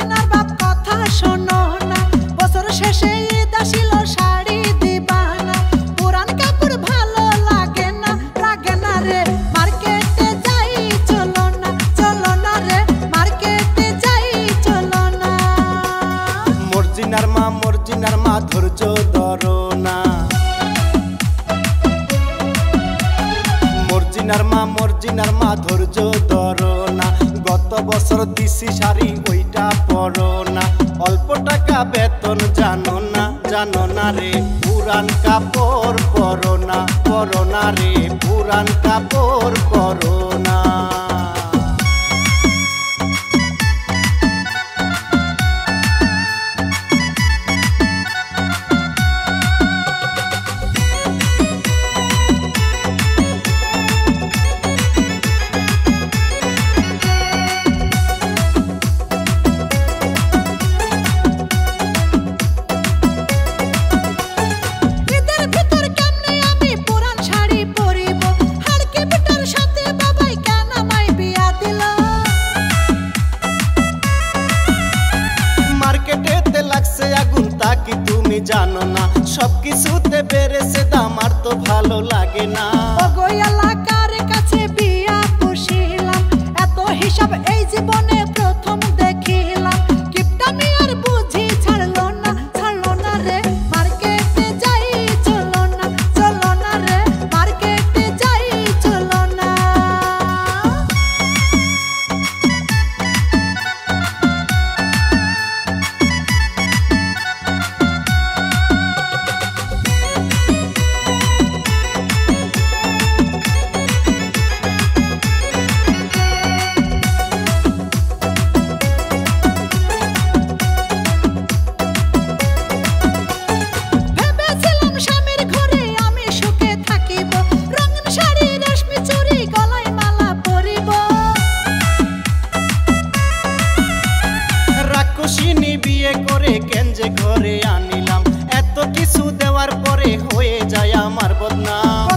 মর্জিনার বাপ কথা শোনো না, বছর শেষে ঈদ আসিল শাড়ি দিবা না, পুরান কাপড় ভালো লাগে না রে, মার্কেটে যাই চলো না রে, মার্কেটে যাই চলো না। মর্জিনার মা ধৈর্য ধরো না, মর্জিনার মা ধৈর্য ধরো না, গত বছর দিছি শাড়ি ওইটা পরো না, অল্প টাকা বেতন জানো না রে, পুরান কাপড় পরো না রে, পুরান কাপড় পরো না। আগুন তা কি তুমি জানো না, সবকিছুতে বেড়েছে দাম আর তো ভালো লাগে না। ওগো এলাকার কাছে বিয়া বসিলাম, এত হিসাব এই জীবনে প্রথম দেখিলাম, কিপটামি আর বুঝি ছাড়লো না রে, মার্কেটে যাই চলো না রে, মার্কেটে যাই চলো না। বিয়ে করে কেন যে ঘরে আনিলাম, এত কিছু দেওয়ার পরে হয়ে যায় আমার বদনাম।